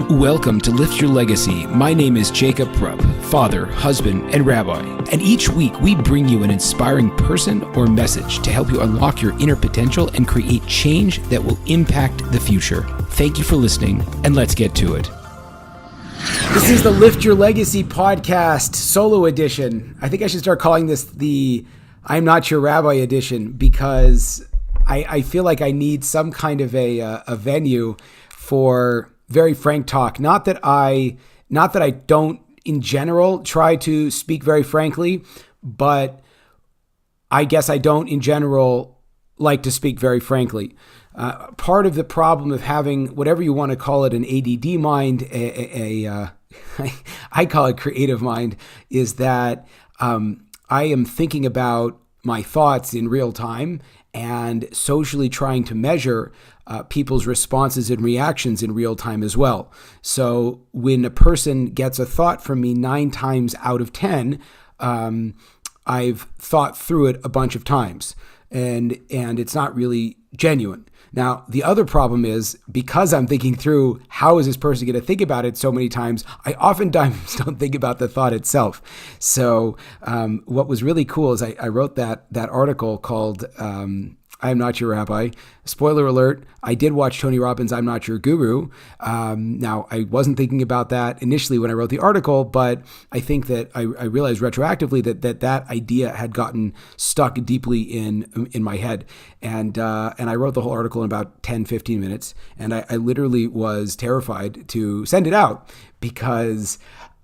Welcome to Lift Your Legacy. My name is Jacob Rupp, father, husband, and rabbi. And each week we bring you an inspiring person or message to help you unlock your inner potential and create change that will impact the future. Thank you for listening, and let's get to it. This is the Lift Your Legacy podcast, solo edition. I think I should start calling this the I'm Not Your Rabbi edition because I feel like I need some kind of a venue for very frank talk. Not that I don't in general try to speak very frankly, but I guess I don't in general like to speak very frankly. Part of the problem of having whatever you want to call it, an ADD mind, I call it creative mind, is that I am thinking about my thoughts in real time and socially trying to measure people's responses and reactions in real time as well. So when a person gets a thought from me 9 times out of 10, I've thought through it a bunch of times, and it's not really genuine. Now, the other problem is, because I'm thinking through how is this person going to think about it so many times, I oftentimes don't think about the thought itself. So what was really cool is I wrote that article called I Am Not Your Rabbi. Spoiler alert, I did watch Tony Robbins' I'm Not Your Guru. Now, I wasn't thinking about that initially when I wrote the article, but I think that I realized retroactively that idea had gotten stuck deeply in my head. And I wrote the whole article in about 10, 15 minutes. And I literally was terrified to send it out because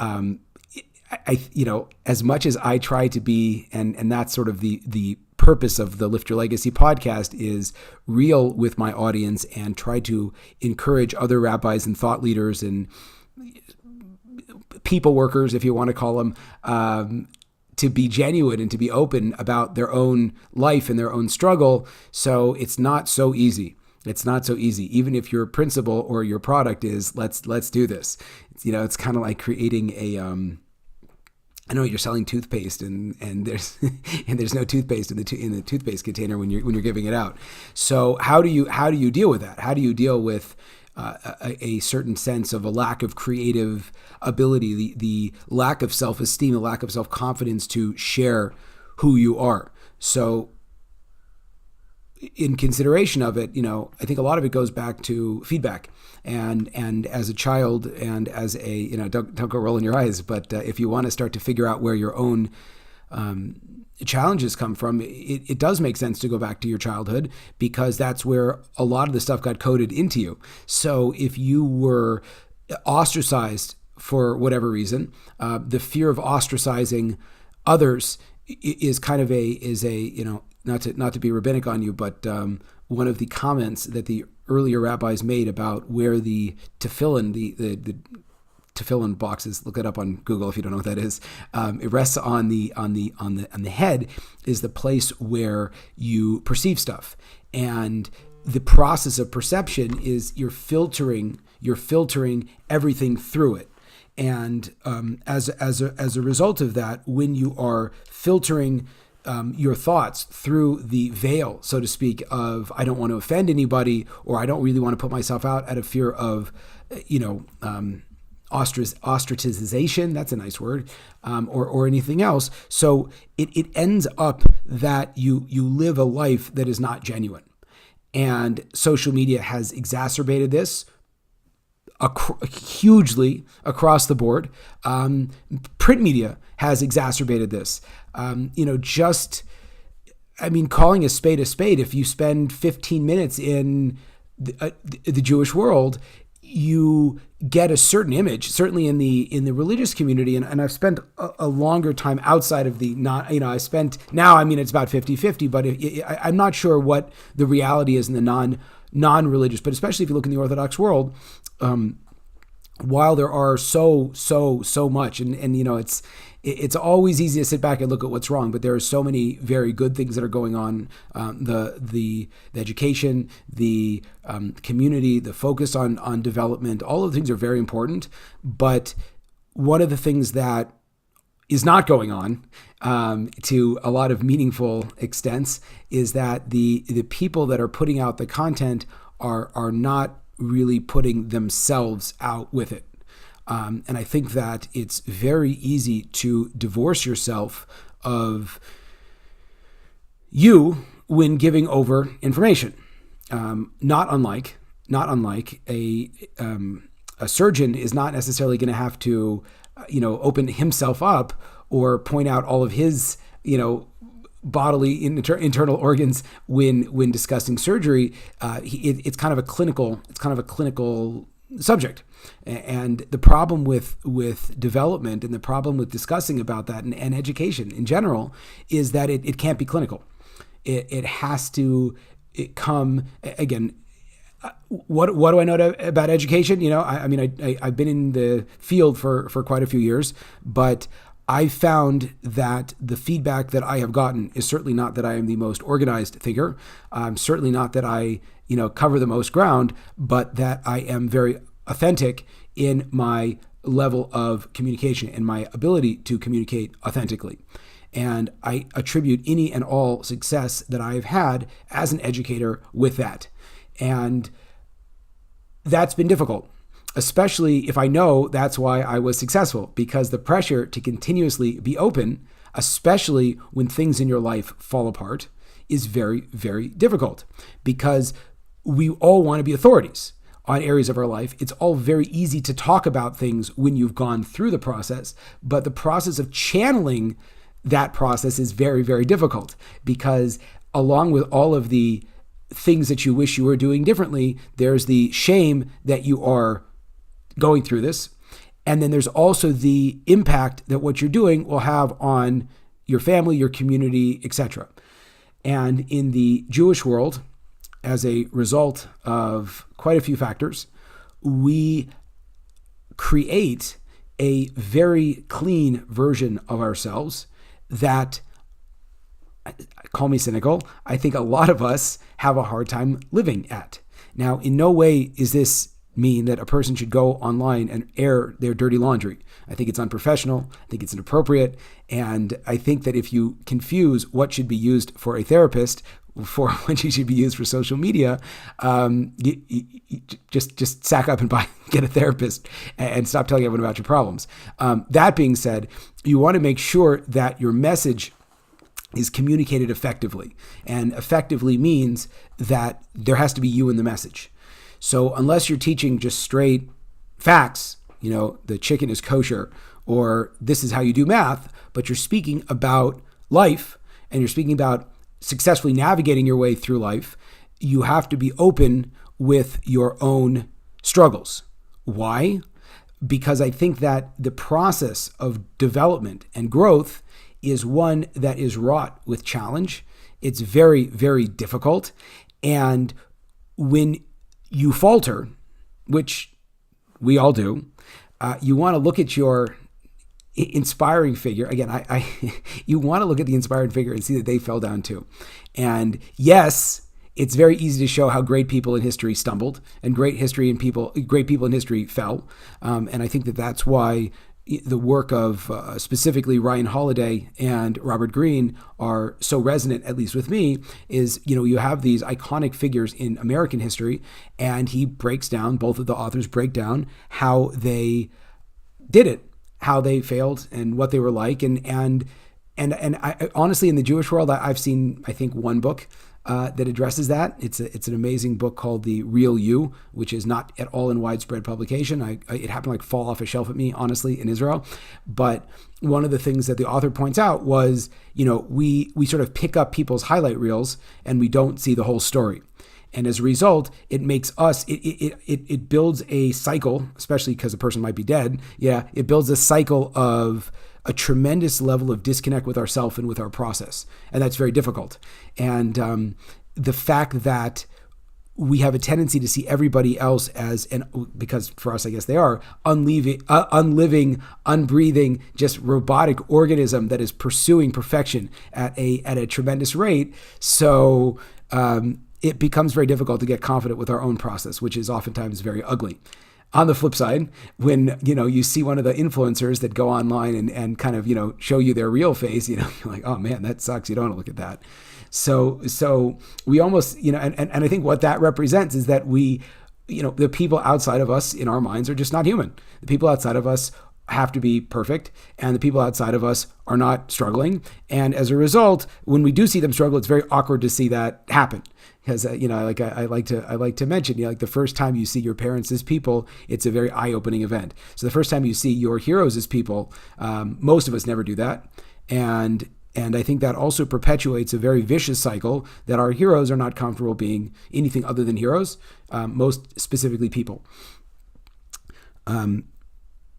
as much as I try to be, and that's sort of the purpose of the Lift Your Legacy podcast, is real with my audience and try to encourage other rabbis and thought leaders and people workers, if you want to call them, to be genuine and to be open about their own life and their own struggle. So it's not so easy. It's not so easy. Even if your principle or your product is let's do this. It's kind of like creating a I know you're selling toothpaste and there's and there's no toothpaste in the toothpaste container when you're giving it out. So how do you deal with that? How do you deal with a certain sense of a lack of creative ability, the lack of self-esteem, the lack of self-confidence to share who you are? So in consideration of it, I think a lot of it goes back to feedback. And as a child and as a, don't go rolling your eyes, but if you want to start to figure out where your own challenges come from, it does make sense to go back to your childhood, because that's where a lot of the stuff got coded into you. So if you were ostracized for whatever reason, the fear of ostracizing others is kind of not to be rabbinic on you, but one of the comments that the earlier rabbis made about where the tefillin, the tefillin boxes, look it up on Google if you don't know what that is. It rests on the head, is the place where you perceive stuff, and the process of perception is you're filtering everything through it. And as a result of that, when you are filtering your thoughts through the veil, so to speak, of I don't want to offend anybody, or I don't really want to put myself out out of fear of, ostracization, that's a nice word, or anything else. So it ends up that you live a life that is not genuine. And social media has exacerbated this hugely across the board. Print media has exacerbated this. Calling a spade, if you spend 15 minutes in the Jewish world, you get a certain image, certainly in the religious community. And I've spent a longer time outside of it's about 50-50, but I'm not sure what the reality is in the non-religious, but especially if you look in the Orthodox world, while there are so much, and it's always easy to sit back and look at what's wrong, but there are so many very good things that are going on. The education, the community, the focus on development, all of the things are very important. But one of the things that is not going on to a lot of meaningful extents is that the people that are putting out the content are not really putting themselves out with it. And I think that it's very easy to divorce yourself of you when giving over information. Not unlike a surgeon is not necessarily going to have to, open himself up or point out all of his, bodily internal organs when discussing surgery. It's kind of a clinical subject. And the problem with development and the problem with discussing about that and education in general is that it can't be clinical. It has to come, again, what do I know about education? I've been in the field for quite a few years, but I found that the feedback that I have gotten is certainly not that I am the most organized thinker. Certainly not that I, cover the most ground, but that I am very authentic in my level of communication and my ability to communicate authentically. And I attribute any and all success that I've had as an educator with that. And that's been difficult, especially if I know that's why I was successful, because the pressure to continuously be open, especially when things in your life fall apart, is very, very difficult, because we all want to be authorities on areas of our life. It's all very easy to talk about things when you've gone through the process, but the process of channeling that process is very, very difficult, because along with all of the things that you wish you were doing differently, there's the shame that you are going through this. And then there's also the impact that what you're doing will have on your family, your community, etc. And in the Jewish world, as a result of quite a few factors, we create a very clean version of ourselves that, call me cynical, I think a lot of us have a hard time living at. Now, in no way is this mean that a person should go online and air their dirty laundry. I think it's unprofessional. I think it's inappropriate. And I think that if you confuse what should be used for a therapist for what should be used for social media, you just sack up and get a therapist and stop telling everyone about your problems. That being said, you want to make sure that your message is communicated effectively. And effectively means that there has to be you in the message. So unless you're teaching just straight facts, the chicken is kosher, or this is how you do math, but you're speaking about life and you're speaking about successfully navigating your way through life, you have to be open with your own struggles. Why? Because I think that the process of development and growth is one that is wrought with challenge. It's very, very difficult. And when you falter, which we all do, you want to look at your inspiring figure. Again, you want to look at the inspiring figure and see that they fell down too. And yes, it's very easy to show how great people in history stumbled and great people in history fell. And I think that that's why the work of specifically Ryan Holiday and Robert Greene are so resonant, at least with me, is, you have these iconic figures in American history, and both of the authors break down how they did it, how they failed and what they were like. And I honestly, in the Jewish world, I've seen, I think, one book that addresses that. It's an amazing book called The Real You, which is not at all in widespread publication. It happened to fall off a shelf at me, honestly, in Israel. But one of the things that the author points out was, we sort of pick up people's highlight reels and we don't see the whole story. And as a result, it makes us, it builds a cycle, especially because the person might be dead. Yeah, it builds a cycle of a tremendous level of disconnect with ourselves and with our process. And that's very difficult. And the fact that we have a tendency to see everybody else as, because for us, I guess they are, unliving, unbreathing, just robotic organism that is pursuing perfection at a tremendous rate. So it becomes very difficult to get confident with our own process, which is oftentimes very ugly. On the flip side, when, you see one of the influencers that go online and kind of, show you their real face, you're like, oh man, that sucks. You don't want to look at that. So we almost, and I think what that represents is that we the people outside of us in our minds are just not human. The people outside of us have to be perfect, and the people outside of us are not struggling. And as a result, when we do see them struggle, it's very awkward to see that happen. Because I like to mention, like the first time you see your parents as people, it's a very eye-opening event. So the first time you see your heroes as people, most of us never do that, and I think that also perpetuates a very vicious cycle that our heroes are not comfortable being anything other than heroes, most specifically people.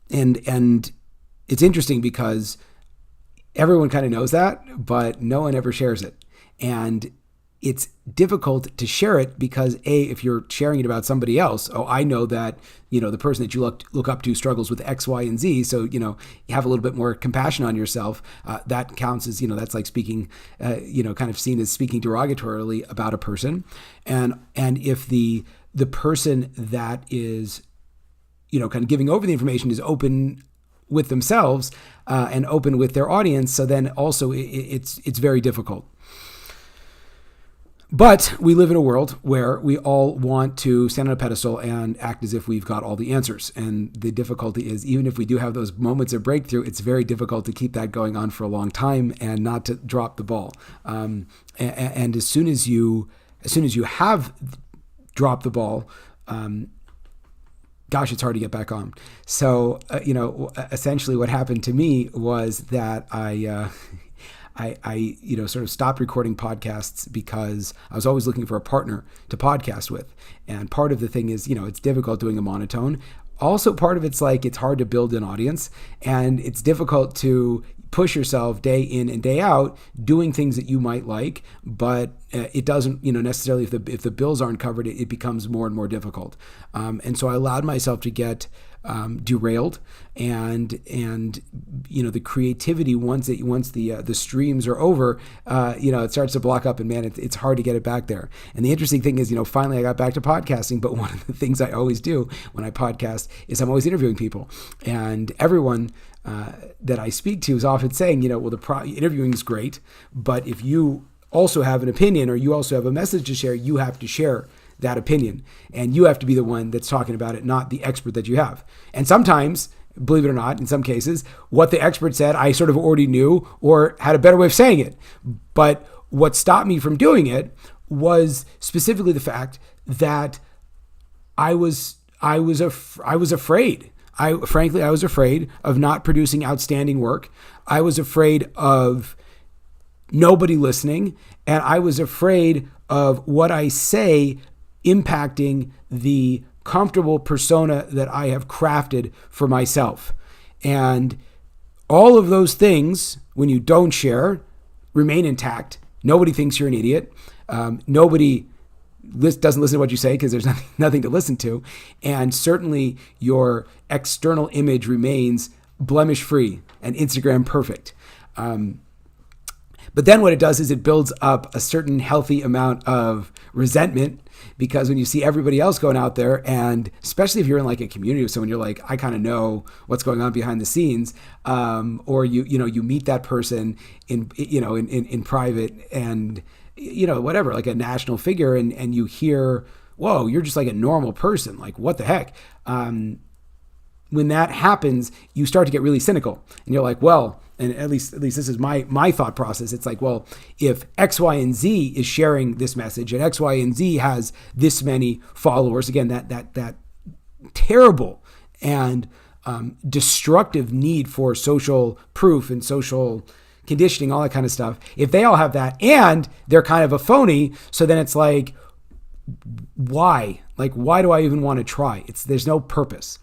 And it's interesting because everyone kind of knows that, but no one ever shares it. And it's difficult to share it because if you're sharing it about somebody else, I know that, the person that you look up to struggles with X, Y, and Z. So, you have a little bit more compassion on yourself. That counts as, that's like speaking, kind of seen as speaking derogatorily about a person. And if the person that is, kind of giving over the information is open with themselves and open with their audience, so then also it's very difficult. But we live in a world where we all want to stand on a pedestal and act as if we've got all the answers. And the difficulty is, even if we do have those moments of breakthrough, it's very difficult to keep that going on for a long time and not to drop the ball. And as soon as you have dropped the ball, gosh, it's hard to get back on. So, essentially what happened to me was that I sort of stopped recording podcasts because I was always looking for a partner to podcast with. And part of the thing is, it's difficult doing a monotone. Also, part of it's like it's hard to build an audience, and it's difficult to push yourself day in and day out doing things that you might like, but it doesn't, necessarily, if the bills aren't covered, it becomes more and more difficult. And so I allowed myself to get derailed, and the creativity once the streams are over, it starts to block up, and man, it's hard to get it back there. And the interesting thing is, finally I got back to podcasting, but one of the things I always do when I podcast is I'm always interviewing people, and everyone that I speak to is often saying, interviewing is great, but if you also have an opinion or you also have a message to share, you have to share that opinion, and you have to be the one that's talking about it, not the expert that you have. And sometimes, believe it or not, in some cases, what the expert said, I sort of already knew or had a better way of saying it. But what stopped me from doing it was specifically the fact that I was afraid. I was afraid of not producing outstanding work. I was afraid of nobody listening, and I was afraid of what I say impacting the comfortable persona that I have crafted for myself. And all of those things, when you don't share, remain intact. Nobody thinks you're an idiot. Nobody doesn't listen to what you say because there's nothing to listen to. And certainly your external image remains blemish-free and Instagram perfect. But then what it does is it builds up a certain healthy amount of resentment, because when you see everybody else going out there, and especially if you're in like a community with someone, you're like, I kind of know what's going on behind the scenes, or you meet that person in private, and whatever, like a national figure, and you hear, whoa, you're just like a normal person, like what the heck. When that happens, you start to get really cynical, and you're like, well, and at least this is my thought process. It's like, well, if X, Y, and Z is sharing this message, and X, Y, and Z has this many followers, again, that terrible and destructive need for social proof and social conditioning, all that kind of stuff. If they all have that, and they're kind of a phony, so then it's like, why? Like, why do I even want to try? There's no purpose.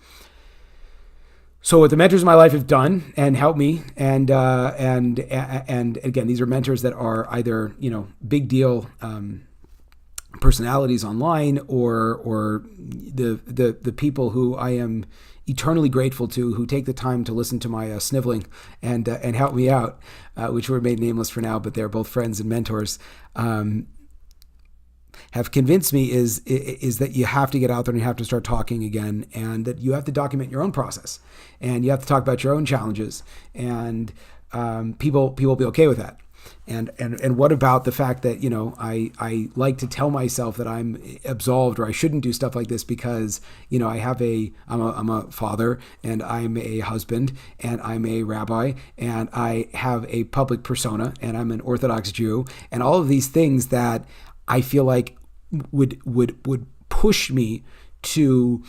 So what the mentors in my life have done and helped me, and again, these are mentors that are either big deal personalities online, or the people who I am eternally grateful to, who take the time to listen to my sniveling and help me out, which were made nameless for now, but they're both friends and mentors. Have convinced me is that you have to get out there and you have to start talking again, and that you have to document your own process, and you have to talk about your own challenges, and people will be okay with that. And what about the fact that, I like to tell myself that I'm absolved or I shouldn't do stuff like this because, I'm a father and I'm a husband and I'm a rabbi and I have a public persona and I'm an Orthodox Jew and all of these things that I feel like would push me to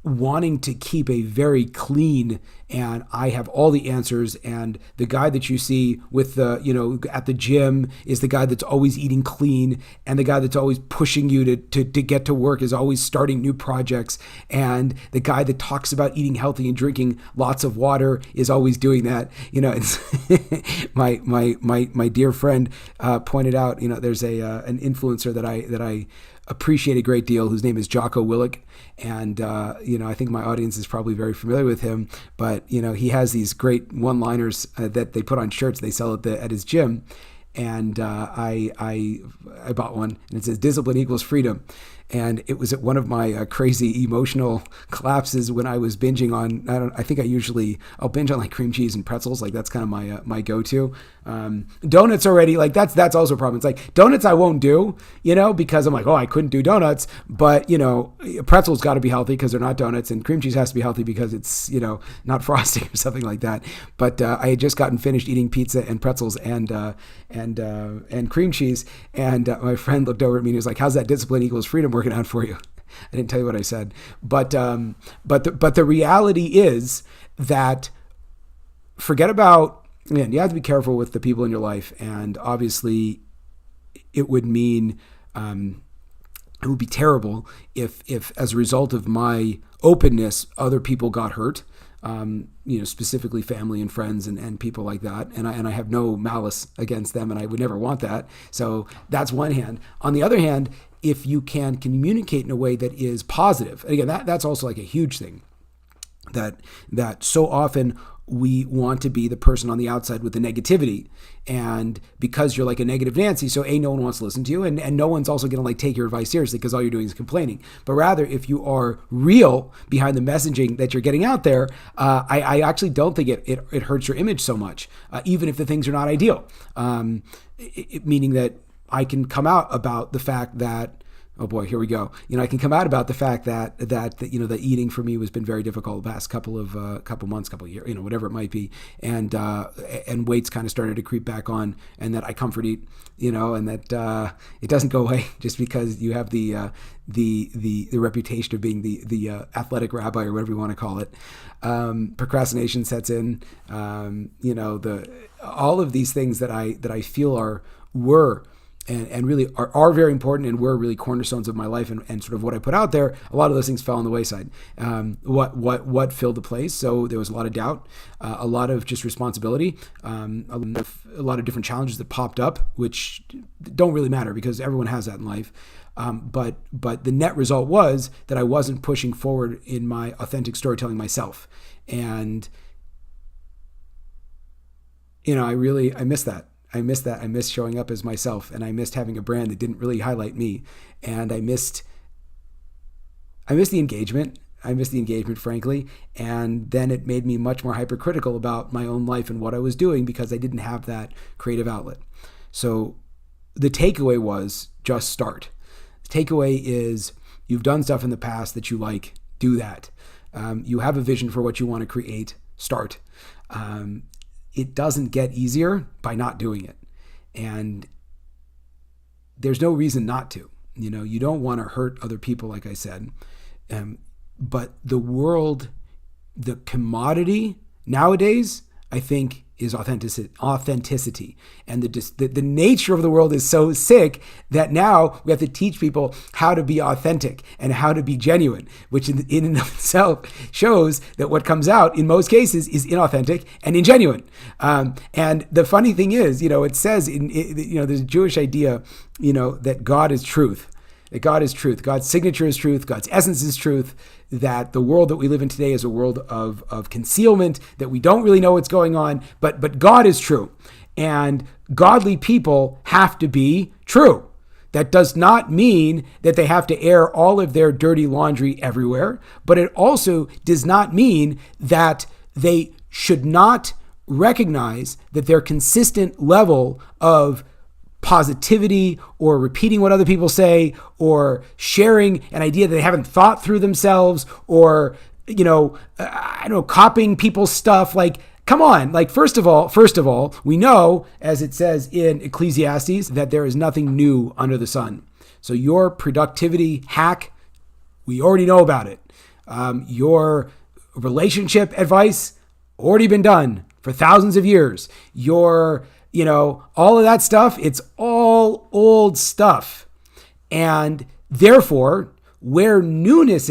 wanting to keep a very clean, and I have all the answers, and the guy that you see with the, at the gym is the guy that's always eating clean, and the guy that's always pushing you to get to work is always starting new projects, and the guy that talks about eating healthy and drinking lots of water is always doing that. It's my dear friend pointed out, there's an influencer that I appreciate a great deal, whose name is Jocko Willink. And, I think my audience is probably very familiar with him, but, he has these great one-liners that they put on shirts they sell at his gym. And I bought one, and it says discipline equals freedom. And it was at one of my crazy emotional collapses when I was binging on, I think I'll binge on like cream cheese and pretzels. Like that's kind of my go-to. Donuts already, like that's also a problem. It's like donuts I won't do, because I'm like, oh, I couldn't do donuts, but pretzels got to be healthy because they're not donuts, and cream cheese has to be healthy because it's, not frosting or something like that. But I had just gotten finished eating pizza and pretzels and cream cheese. And my friend looked over at me and he was like, how's that discipline equals freedom working out for you? I didn't tell you what I said, but the reality is that forget about, again, you have to be careful with the people in your life. And obviously it would mean, it would be terrible if as a result of my openness, other people got hurt. Specifically family and friends and people like that. And I have no malice against them, and I would never want that. So that's one hand. On the other hand, if you can communicate in a way that is positive, and again, that's also like a huge thing, that so often we want to be the person on the outside with the negativity. And because you're like a negative Nancy, so no one wants to listen to you, and no one's also going to like take your advice seriously because all you're doing is complaining. But rather, if you are real behind the messaging that you're getting out there, I actually don't think it hurts your image so much, even if the things are not ideal. Meaning that I can come out about the fact that, oh boy, here we go. I can come out about the fact that that eating for me has been very difficult the past couple months, couple of years, whatever it might be, and weight's kind of started to creep back on, and that I comfort eat, and that it doesn't go away just because you have the reputation of being the athletic rabbi or whatever you want to call it. Procrastination sets in. All of these things that I feel were and really are very important and were really cornerstones of my life and sort of what I put out there. A lot of those things fell on the wayside. What filled the place? So there was a lot of doubt, a lot of just responsibility, a lot of different challenges that popped up, which don't really matter because everyone has that in life. But the net result was that I wasn't pushing forward in my authentic storytelling myself. And, I miss that. I missed that. I missed showing up as myself, and I missed having a brand that didn't really highlight me. And I missed the engagement. I missed the engagement, frankly. And then it made me much more hypercritical about my own life and what I was doing because I didn't have that creative outlet. So the takeaway was just start. The takeaway is you've done stuff in the past that you like, do that. You have a vision for what you want to create, start. It doesn't get easier by not doing it. And there's no reason not to. You don't want to hurt other people, like I said. But the world, the commodity nowadays, I think, is authenticity. And the nature of the world is so sick that now we have to teach people how to be authentic and how to be genuine, which in and of itself shows that what comes out in most cases is inauthentic and ingenuine. And the funny thing is, it says there's a Jewish idea, that God is truth. That God is truth. God's signature is truth. God's essence is truth. That the world that we live in today is a world of concealment, that we don't really know what's going on, but God is true. And godly people have to be true. That does not mean that they have to air all of their dirty laundry everywhere, but it also does not mean that they should not recognize that their consistent level of positivity or repeating what other people say or sharing an idea that they haven't thought through themselves or, copying people's stuff, like, come on, like, first of all, we know, as it says in Ecclesiastes, that there is nothing new under the sun. So your productivity hack, we already know about it. Your relationship advice, already been done for thousands of years. Your, all of that stuff, it's all old stuff. And therefore, where newness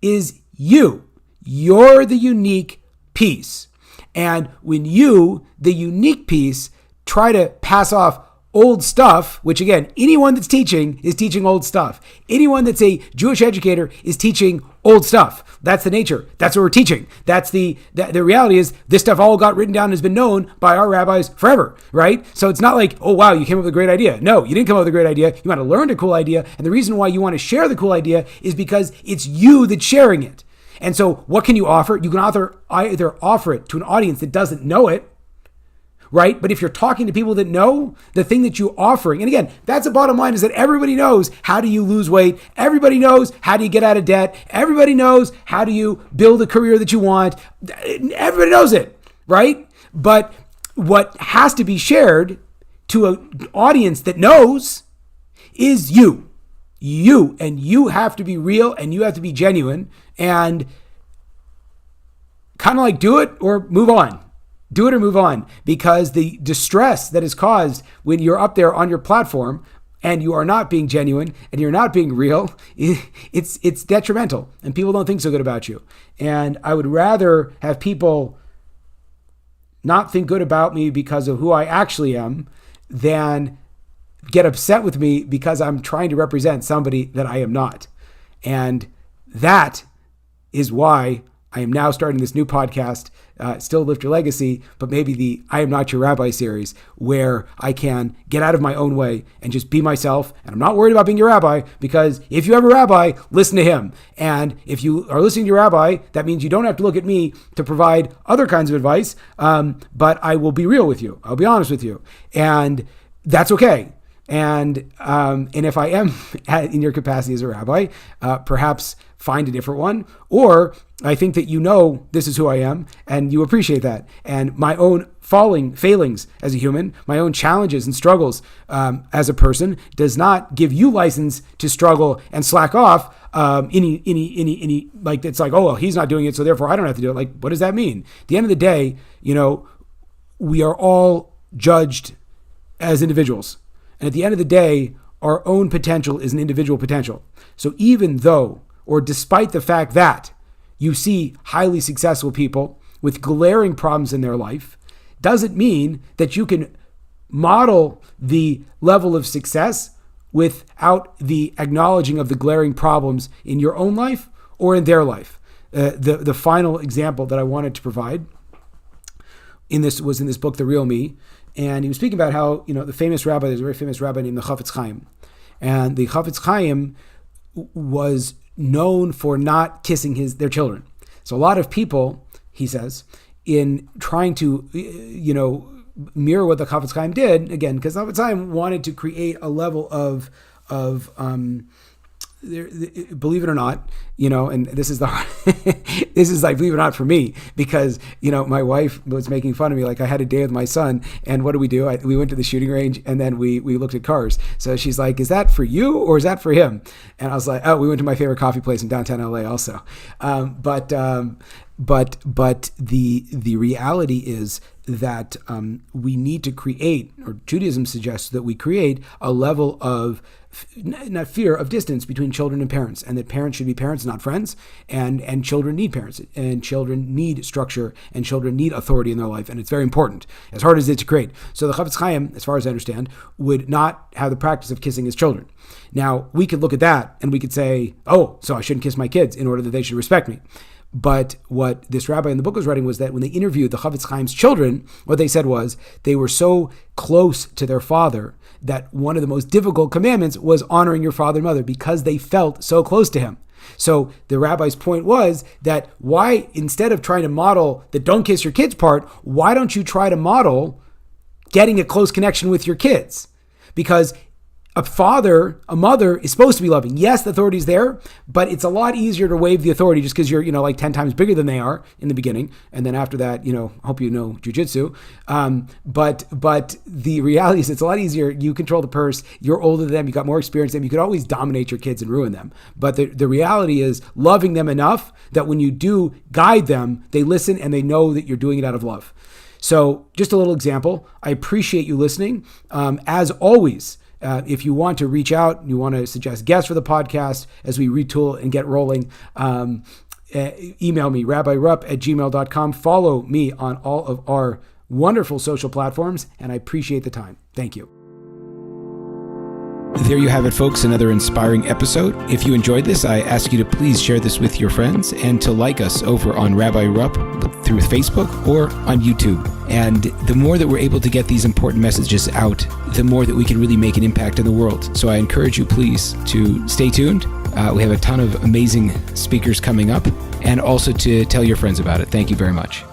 is you. You're the unique piece. And when you, the unique piece, try to pass off old stuff, which again, anyone that's teaching is teaching old stuff. Anyone that's a Jewish educator is teaching old stuff. That's the nature. That's what we're teaching. That's the reality is this stuff all got written down and has been known by our rabbis forever, right? So it's not like, oh, wow, you came up with a great idea. No, you didn't come up with a great idea. You want to learn a cool idea. And the reason why you want to share the cool idea is because it's you that's sharing it. And so what can you offer? You can either offer it to an audience that doesn't know it, right? But if you're talking to people that know the thing that you're offering, and again, that's the bottom line, is that everybody knows how do you lose weight. Everybody knows how do you get out of debt. Everybody knows how do you build a career that you want. Everybody knows it, right? But what has to be shared to an audience that knows is you. And you have to be real and you have to be genuine and kind of like do it or move on. Do it or move on, because the distress that is caused when you're up there on your platform and you are not being genuine and you're not being real, it's detrimental and people don't think so good about you. And I would rather have people not think good about me because of who I actually am than get upset with me because I'm trying to represent somebody that I am not. And that is why I am now starting this new podcast, Still Lift Your Legacy, but maybe the I Am Not Your Rabbi series, where I can get out of my own way and just be myself. And I'm not worried about being your rabbi, because if you have a rabbi, listen to him. And if you are listening to your rabbi, that means you don't have to look at me to provide other kinds of advice, but I will be real with you. I'll be honest with you. And that's okay. And if I am in your capacity as a rabbi, perhaps find a different one. Or I think that this is who I am and you appreciate that. And my own failings as a human, my own challenges and struggles as a person does not give you license to struggle and slack off any like, it's like, oh, well, he's not doing it, so therefore I don't have to do it. Like, what does that mean? At the end of the day, we are all judged as individuals. And at the end of the day, our own potential is an individual potential. So even though, or despite the fact that you see highly successful people with glaring problems in their life, doesn't mean that you can model the level of success without the acknowledging of the glaring problems in your own life or in their life. The final example that I wanted to provide was in this book, The Real Me. And he was speaking about how, the famous rabbi, there's a very famous rabbi named the Chafetz Chaim. And the Chafetz Chaim was known for not kissing their children. So a lot of people, he says, in trying to, mirror what the Chafetz Chaim did, again, because the Chafetz Chaim wanted to create a level of believe it or not, and this is this is like, believe it or not for me, because, my wife was making fun of me. Like, I had a day with my son, and what do? We went to the shooting range, and then we looked at cars. So she's like, is that for you or is that for him? And I was like, oh, we went to my favorite coffee place in downtown LA also. But the reality is that we need to create, or Judaism suggests that we create a level of not fear of distance between children and parents, and that parents should be parents, not friends, and children need parents, and children need structure, and children need authority in their life, and it's very important, as hard as it is to create. So the Chafetz Chaim, as far as I understand, would not have the practice of kissing his children. Now, we could look at that and we could say, oh, so I shouldn't kiss my kids in order that they should respect me. But what this rabbi in the book was writing was that when they interviewed the Chafetz Chaim's children, what they said was they were so close to their father that one of the most difficult commandments was honoring your father and mother, because they felt so close to him. So the rabbi's point was that why, instead of trying to model the don't kiss your kids part, why don't you try to model getting a close connection with your kids? Because a mother is supposed to be loving. Yes, the authority is there, but it's a lot easier to waive the authority just because you're, like 10 times bigger than they are in the beginning. And then after that, hope you know jujitsu. But the reality is it's a lot easier. You control the purse. You're older than them. You got more experience than them. You could always dominate your kids and ruin them. But the reality is loving them enough that when you do guide them, they listen and they know that you're doing it out of love. So just a little example. I appreciate you listening. As always, if you want to reach out, you want to suggest guests for the podcast as we retool and get rolling, email me, rabbirupp@gmail.com. Follow me on all of our wonderful social platforms, and I appreciate the time. Thank you. There you have it, folks, another inspiring episode. If you enjoyed this, I ask you to please share this with your friends and to like us over on Rabbi Rupp through Facebook or on YouTube. And the more that we're able to get these important messages out, the more that we can really make an impact in the world. So I encourage you, please, to stay tuned. We have a ton of amazing speakers coming up, and also to tell your friends about it. Thank you very much.